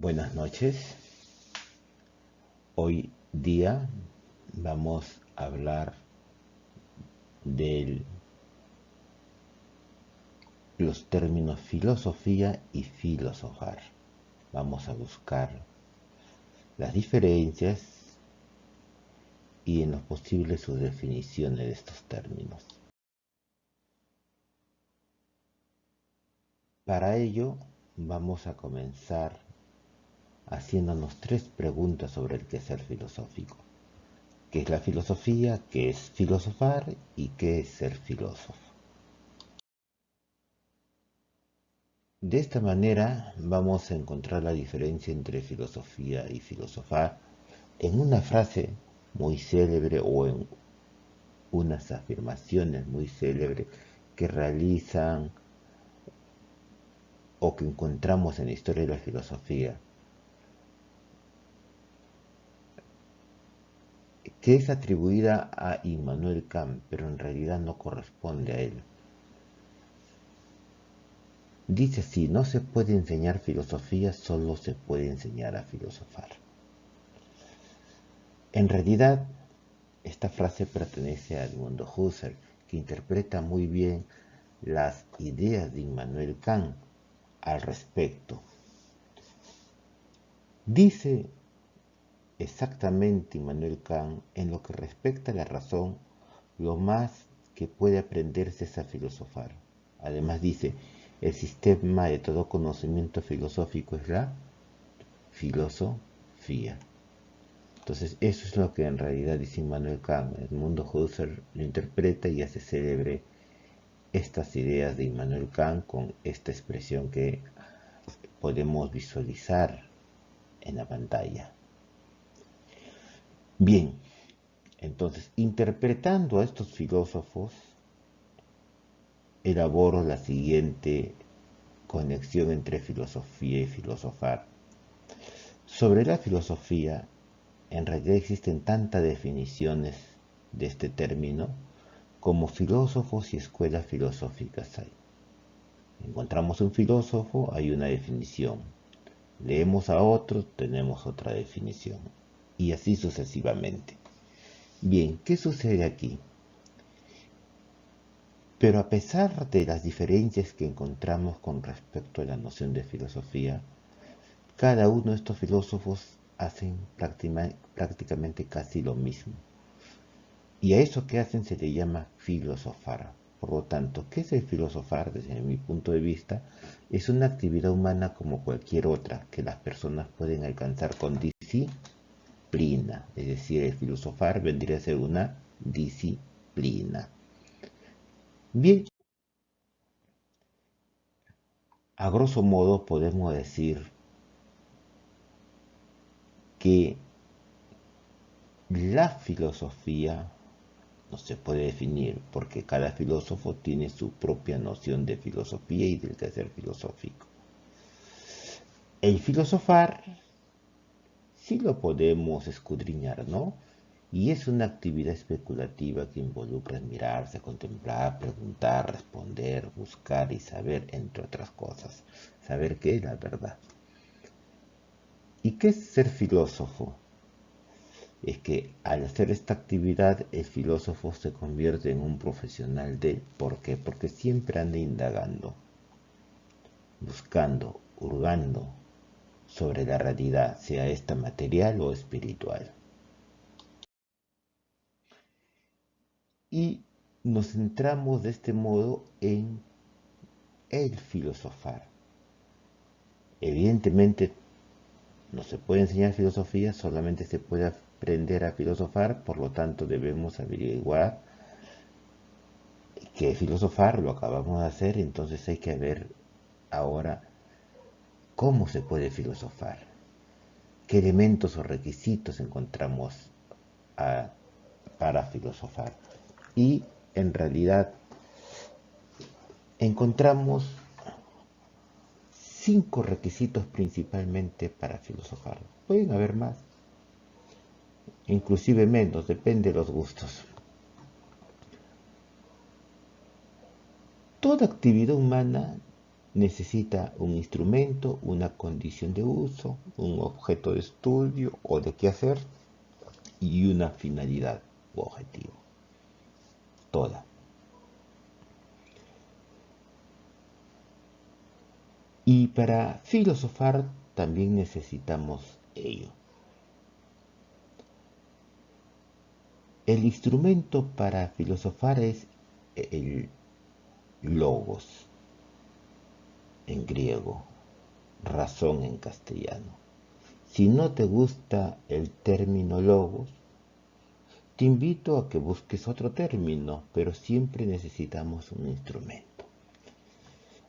Buenas noches. Hoy día vamos a hablar de los términos filosofía y filosofar. Vamos a buscar las diferencias y en lo posible sus definiciones de estos términos. Para ello vamos a comenzar haciéndonos 3 preguntas sobre el quehacer filosófico. ¿Qué es la filosofía? ¿Qué es filosofar? ¿Y qué es ser filósofo? De esta manera vamos a encontrar la diferencia entre filosofía y filosofar en una frase muy célebre o en unas afirmaciones muy célebres que realizan o que encontramos en la historia de la filosofía, que es atribuida a Immanuel Kant, pero en realidad no corresponde a él. Dice así: no se puede enseñar filosofía, solo se puede enseñar a filosofar. En realidad, esta frase pertenece a Edmundo Husserl, que interpreta muy bien las ideas de Immanuel Kant al respecto. Dice exactamente Immanuel Kant: en lo que respecta a la razón, lo más que puede aprenderse es a filosofar. Además dice: el sistema de todo conocimiento filosófico es la filosofía. Entonces, eso es lo que en realidad dice Immanuel Kant. Edmundo Husserl lo interpreta y hace célebre estas ideas de Immanuel Kant con esta expresión que podemos visualizar en la pantalla. Bien, entonces, interpretando a estos filósofos, elaboro la siguiente conexión entre filosofía y filosofar. Sobre la filosofía, en realidad existen tantas definiciones de este término como filósofos y escuelas filosóficas hay. Encontramos un filósofo, hay una definición. Leemos a otro, tenemos otra definición. Y así sucesivamente. Bien, ¿qué sucede aquí? Pero a pesar de las diferencias que encontramos con respecto a la noción de filosofía, cada uno de estos filósofos hacen prácticamente casi lo mismo. Y a eso que hacen se le llama filosofar. Por lo tanto, ¿qué es el filosofar? Desde mi punto de vista, es una actividad humana como cualquier otra que las personas pueden alcanzar con disciplina. Es decir, el filosofar vendría a ser una disciplina. Bien, a grosso modo podemos decir que la filosofía no se puede definir porque cada filósofo tiene su propia noción de filosofía y del quehacer filosófico. El filosofar sí lo podemos escudriñar, ¿no? Y es una actividad especulativa que involucra admirarse, contemplar, preguntar, responder, buscar y saber, entre otras cosas. Saber qué es la verdad. ¿Y qué es ser filósofo? Es que al hacer esta actividad el filósofo se convierte en un profesional de... ¿Por qué? Porque siempre anda indagando, buscando, hurgando sobre la realidad, sea esta material o espiritual. Y nos centramos de este modo en el filosofar. Evidentemente no se puede enseñar filosofía, solamente se puede aprender a filosofar, por lo tanto debemos averiguar qué es filosofar, lo acabamos de hacer, entonces hay que ver ahora cómo se puede filosofar, qué elementos o requisitos encontramos para filosofar. Y en realidad encontramos 5 requisitos principalmente para filosofar. Pueden haber más, inclusive menos, depende de los gustos. Toda actividad humana necesita un instrumento, una condición de uso, un objeto de estudio o de qué hacer y una finalidad u objetivo. Toda. Y para filosofar también necesitamos ello. El instrumento para filosofar es el logos en griego, razón en castellano. Si no te gusta el término logos, te invito a que busques otro término, pero siempre necesitamos un instrumento.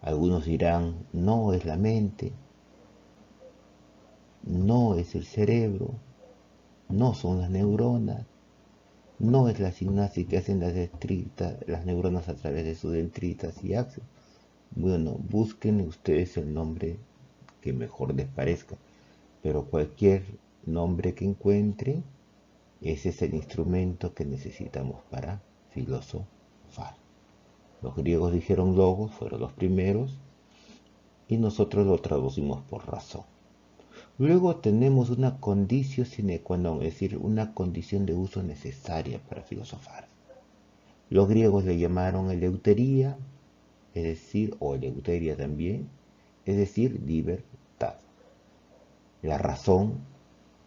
Algunos dirán, no es la mente, no es el cerebro, no son las neuronas, no es la sinapsis que hacen las neuronas a través de sus dendritas y axones. Bueno, busquen ustedes el nombre que mejor les parezca, pero cualquier nombre que encuentren, ese es el instrumento que necesitamos para filosofar. Los griegos dijeron logos, fueron los primeros, y nosotros lo traducimos por razón. Luego tenemos una conditio sine qua non, es decir, una condición de uso necesaria para filosofar. Los griegos le llamaron eleutería, es decir, o eleuteria también, es decir, libertad. La razón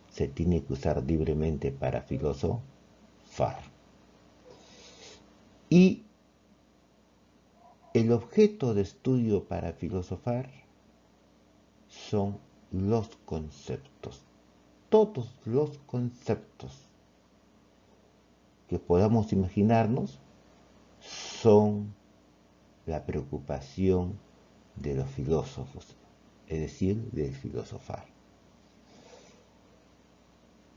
se tiene que usar libremente para filosofar. Y el objeto de estudio para filosofar son los conceptos. Todos los conceptos que podamos imaginarnos son la preocupación de los filósofos, es decir, del filosofar.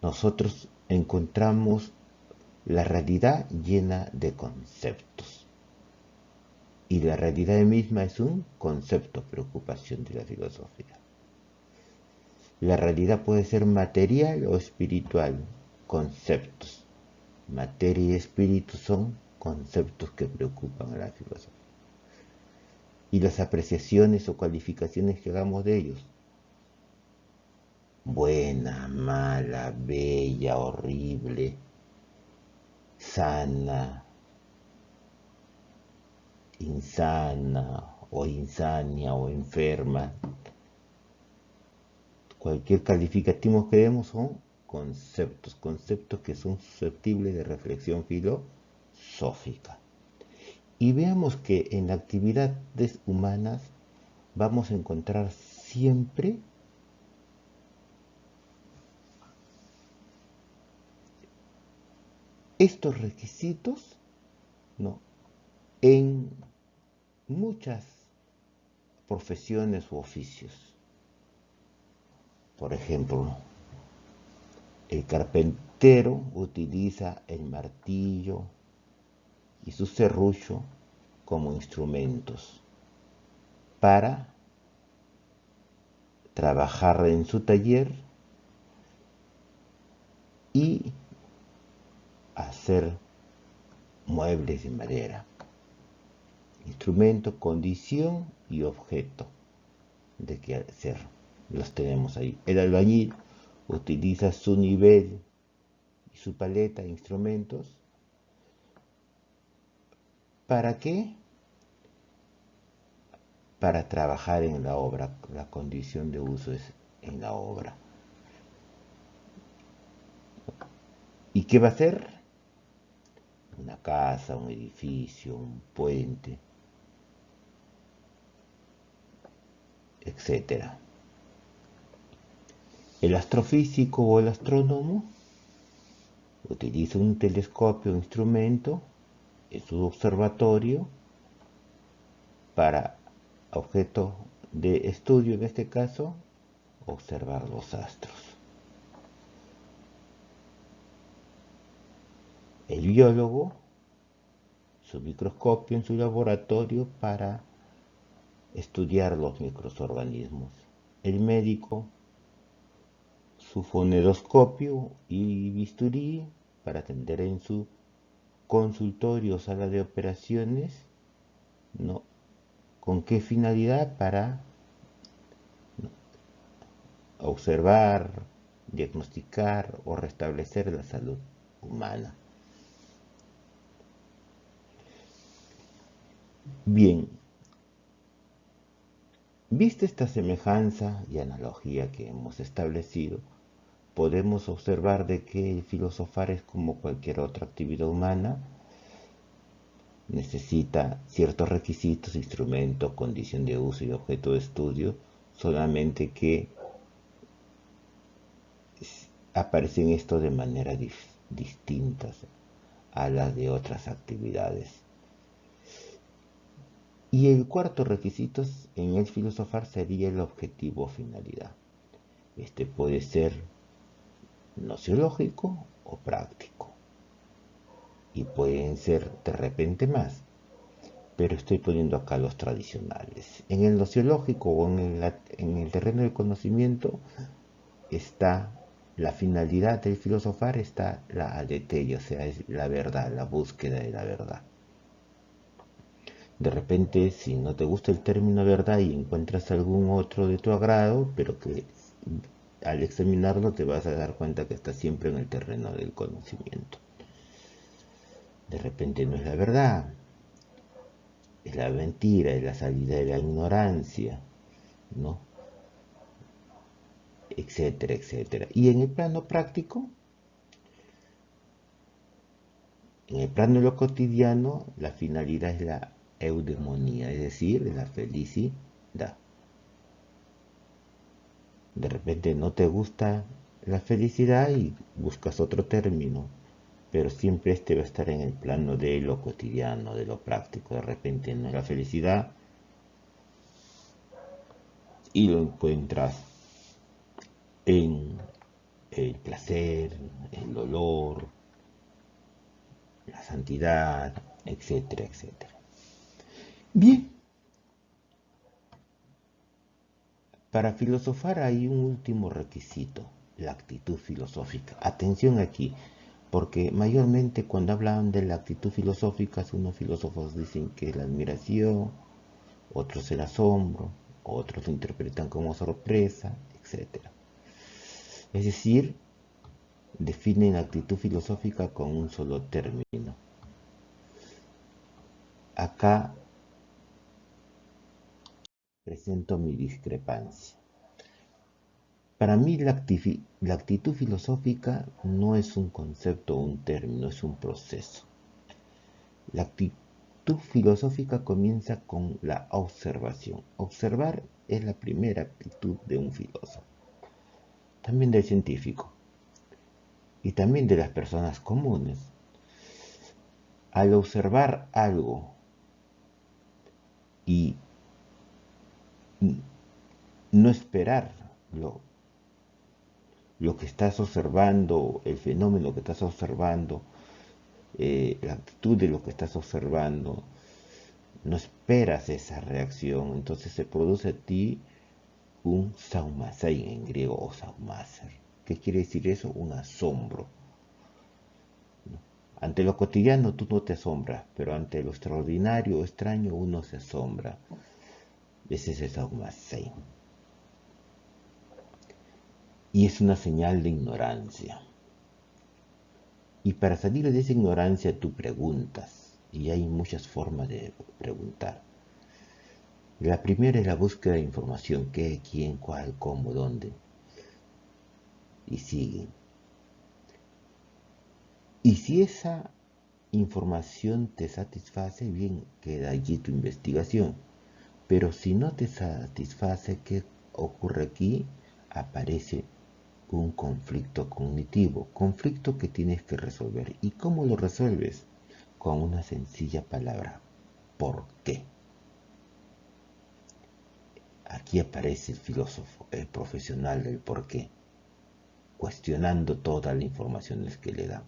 Nosotros encontramos la realidad llena de conceptos. Y la realidad misma es un concepto, preocupación de la filosofía. La realidad puede ser material o espiritual, conceptos. Materia y espíritu son conceptos que preocupan a la filosofía. Y las apreciaciones o calificaciones que hagamos de ellos, buena, mala, bella, horrible, sana, insana o insania o enferma, cualquier calificativo que demos son conceptos que son susceptibles de reflexión filosófica. Y veamos que en las actividades humanas vamos a encontrar siempre estos requisitos, ¿no?, en muchas profesiones u oficios. Por ejemplo, el carpintero utiliza el martillo y su serrucho como instrumentos para trabajar en su taller y hacer muebles de madera. Instrumento, condición y objeto de qué hacer. Los tenemos ahí. El albañil utiliza su nivel y su paleta de instrumentos. ¿Para qué? Para trabajar en la obra. La condición de uso es en la obra. ¿Y qué va a hacer? Una casa, un edificio, un puente, etc. El astrofísico o el astrónomo utiliza un telescopio o instrumento en su observatorio para objeto de estudio, en este caso, observar los astros. El biólogo, su microscopio en su laboratorio para estudiar los microorganismos. El médico, su fonendoscopio y bisturí para atender en su consultorio o sala de operaciones, ¿no?, ¿Con qué finalidad? Para observar, diagnosticar o restablecer la salud humana. Bien, vista esta semejanza y analogía que hemos establecido, podemos observar de que el filosofar es como cualquier otra actividad humana, necesita ciertos requisitos, instrumentos, condición de uso y objeto de estudio, solamente que aparecen esto de manera distintas a las de otras actividades. Y el cuarto requisito en el filosofar sería el objetivo o finalidad. Este puede ser nociológico o práctico. Y pueden ser de repente más. Pero estoy poniendo acá los tradicionales. En el nociológico o en el terreno del conocimiento está la finalidad del filosofar, está la aletheia, o sea, es la verdad, la búsqueda de la verdad. De repente, si no te gusta el término verdad y encuentras algún otro de tu agrado, pero que al examinarlo te vas a dar cuenta que está siempre en el terreno del conocimiento. De repente no es la verdad, es la mentira, es la salida de la ignorancia, ¿no? Etcétera, etcétera. Y en el plano práctico, en el plano de lo cotidiano, la finalidad es la eudemonía, es decir, la felicidad. De repente no te gusta la felicidad y buscas otro término, pero siempre este va a estar en el plano de lo cotidiano, de lo práctico. De repente no es la felicidad y lo encuentras en el placer, el dolor, la santidad, etcétera, etcétera. Bien, para filosofar hay un último requisito, la actitud filosófica. Atención aquí, porque mayormente cuando hablan de la actitud filosófica, unos filósofos dicen que es la admiración, otros el asombro, otros lo interpretan como sorpresa, etc. Es decir, definen actitud filosófica con un solo término. Acá presento mi discrepancia. Para mí la actitud filosófica no es un concepto o un término, es un proceso. La actitud filosófica comienza con la observación. Observar es la primera actitud de un filósofo, también del científico y también de las personas comunes. Al observar algo y no esperar lo que estás observando, el fenómeno que estás observando, la actitud de lo que estás observando, no esperas esa reacción, entonces se produce a ti un saumasein en griego o saumaser. ¿Qué quiere decir eso? Un asombro. Ante lo cotidiano tú no te asombras, pero ante lo extraordinario o extraño uno se asombra. Ese es el saumasein. Y es una señal de ignorancia. Y para salir de esa ignorancia tú preguntas, y hay muchas formas de preguntar. La primera es la búsqueda de información, qué, quién, cuál, cómo, dónde, y sigue. Y si esa información te satisface, bien, queda allí tu investigación. Pero si no te satisface, ¿qué ocurre aquí? Aparece un conflicto cognitivo, conflicto que tienes que resolver. ¿Y cómo lo resuelves? Con una sencilla palabra, ¿por qué? Aquí aparece el filósofo, el profesional del por qué, cuestionando todas las informaciones que le dan.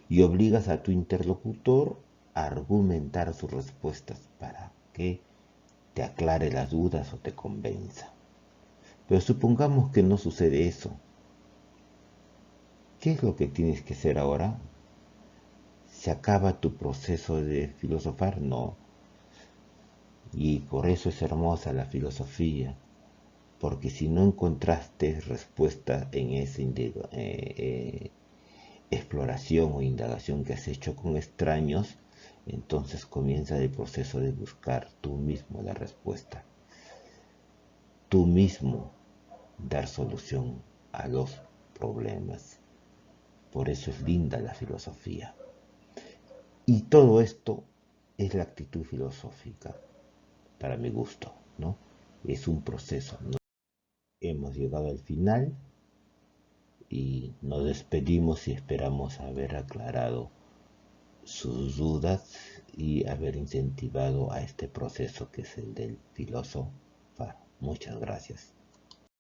Y obligas a tu interlocutor a argumentar sus respuestas para que te aclare las dudas o te convenza. Pero supongamos que no sucede eso. ¿Qué es lo que tienes que hacer ahora? ¿Se acaba tu proceso de filosofar? No. Y por eso es hermosa la filosofía, porque si no encontraste respuesta en esa exploración o indagación que has hecho con extraños, entonces comienza el proceso de buscar tú mismo la respuesta, tú mismo dar solución a los problemas. Por eso es linda la filosofía. Y todo esto es la actitud filosófica, para mi gusto, ¿no? Es un proceso, ¿no? Hemos llegado al final y nos despedimos y esperamos haber aclarado sus dudas y haber incentivado a este proceso que es el del filósofo. Muchas gracias.